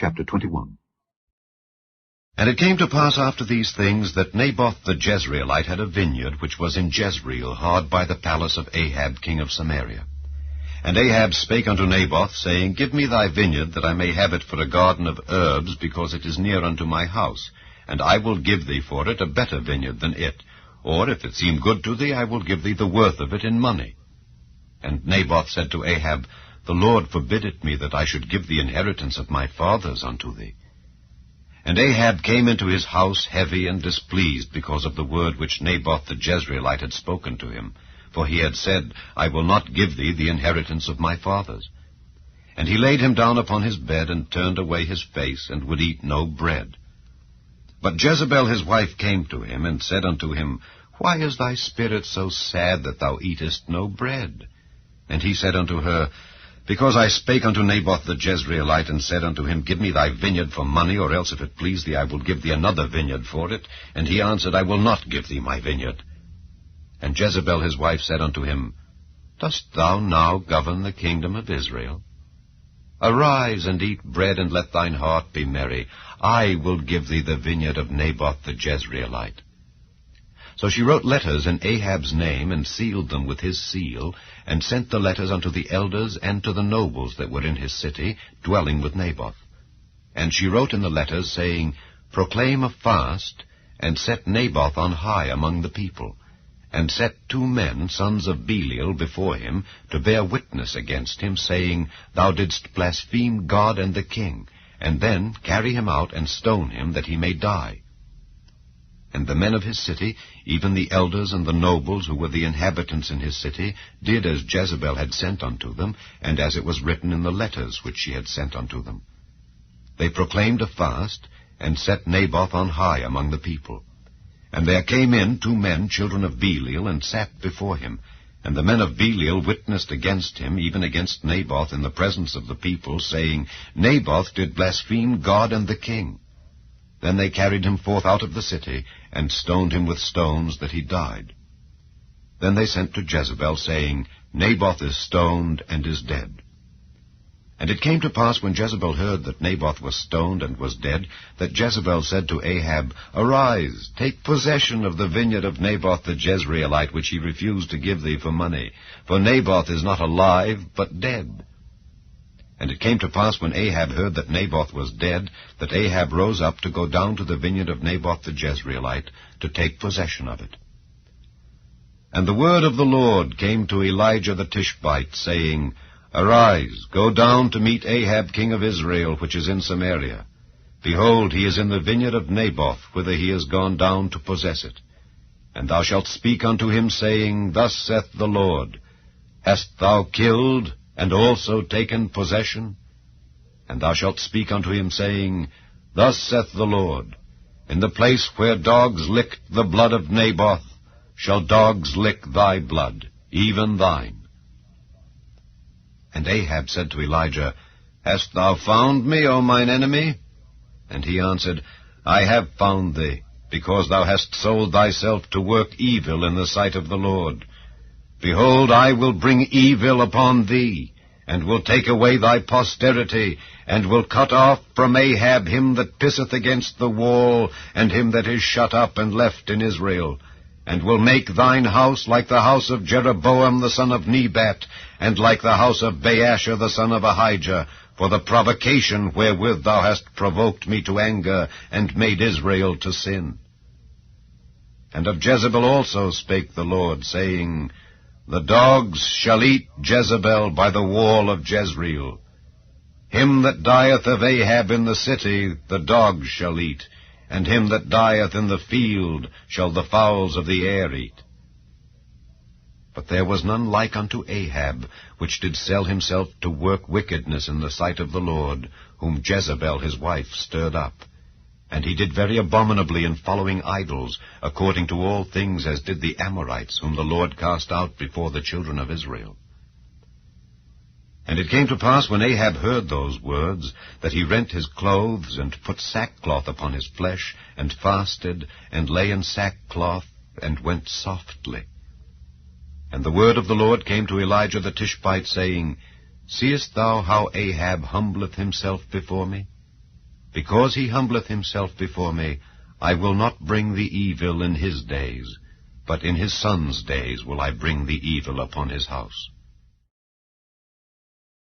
Chapter 21. And it came to pass after these things that Naboth the Jezreelite had a vineyard which was in Jezreel, hard by the palace of Ahab king of Samaria. And Ahab spake unto Naboth, saying, Give me thy vineyard, that I may have it for a garden of herbs, because it is near unto my house, and I will give thee for it a better vineyard than it. Or, if it seem good to thee, I will give thee the worth of it in money. And Naboth said to Ahab, The Lord forbid it me that I should give the inheritance of my fathers unto thee. And Ahab came into his house heavy and displeased because of the word which Naboth the Jezreelite had spoken to him. For he had said, I will not give thee the inheritance of my fathers. And he laid him down upon his bed, and turned away his face, and would eat no bread. But Jezebel his wife came to him, and said unto him, Why is thy spirit so sad that thou eatest no bread? And he said unto her, Because I spake unto Naboth the Jezreelite, and said unto him, Give me thy vineyard for money, or else if it please thee I will give thee another vineyard for it. And he answered, I will not give thee my vineyard. And Jezebel his wife said unto him, Dost thou now govern the kingdom of Israel? Arise and eat bread, and let thine heart be merry. I will give thee the vineyard of Naboth the Jezreelite. So she wrote letters in Ahab's name, and sealed them with his seal, and sent the letters unto the elders and to the nobles that were in his city, dwelling with Naboth. And she wrote in the letters, saying, Proclaim a fast, and set Naboth on high among the people, and set 2 men, sons of Belial, before him, to bear witness against him, saying, Thou didst blaspheme God and the king, and then carry him out and stone him, that he may die. And the men of his city, even the elders and the nobles who were the inhabitants in his city, did as Jezebel had sent unto them, and as it was written in the letters which she had sent unto them. They proclaimed a fast, and set Naboth on high among the people. And there came in 2 men, children of Belial, and sat before him. And the men of Belial witnessed against him, even against Naboth, in the presence of the people, saying, Naboth did blaspheme God and the king. Then they carried him forth out of the city, and stoned him with stones, that he died. Then they sent to Jezebel, saying, Naboth is stoned and is dead. And it came to pass, when Jezebel heard that Naboth was stoned and was dead, that Jezebel said to Ahab, Arise, take possession of the vineyard of Naboth the Jezreelite, which he refused to give thee for money. For Naboth is not alive, but dead. And it came to pass, when Ahab heard that Naboth was dead, that Ahab rose up to go down to the vineyard of Naboth the Jezreelite, to take possession of it. And the word of the Lord came to Elijah the Tishbite, saying, Arise, go down to meet Ahab king of Israel, which is in Samaria. Behold, he is in the vineyard of Naboth, whither he is gone down to possess it. And thou shalt speak unto him, saying, Thus saith the Lord, Hast thou killed, and also taken possession? And thou shalt speak unto him, saying, Thus saith the Lord, In the place where dogs licked the blood of Naboth, shall dogs lick thy blood, even thine. And Ahab said to Elijah, Hast thou found me, O mine enemy? And he answered, I have found thee, because thou hast sold thyself to work evil in the sight of the Lord. Behold, I will bring evil upon thee, and will take away thy posterity, and will cut off from Ahab him that pisseth against the wall, and him that is shut up and left in Israel, and will make thine house like the house of Jeroboam the son of Nebat, and like the house of Baasha the son of Ahijah, for the provocation wherewith thou hast provoked me to anger, and made Israel to sin. And of Jezebel also spake the Lord, saying, The dogs shall eat Jezebel by the wall of Jezreel. Him that dieth of Ahab in the city the dogs shall eat, and him that dieth in the field shall the fowls of the air eat. But there was none like unto Ahab, which did sell himself to work wickedness in the sight of the Lord, whom Jezebel his wife stirred up. And he did very abominably in following idols, according to all things as did the Amorites, whom the Lord cast out before the children of Israel. And it came to pass, when Ahab heard those words, that he rent his clothes, and put sackcloth upon his flesh, and fasted, and lay in sackcloth, and went softly. And the word of the Lord came to Elijah the Tishbite, saying, Seest thou how Ahab humbleth himself before me? Because he humbleth himself before me, I will not bring the evil in his days, but in his son's days will I bring the evil upon his house.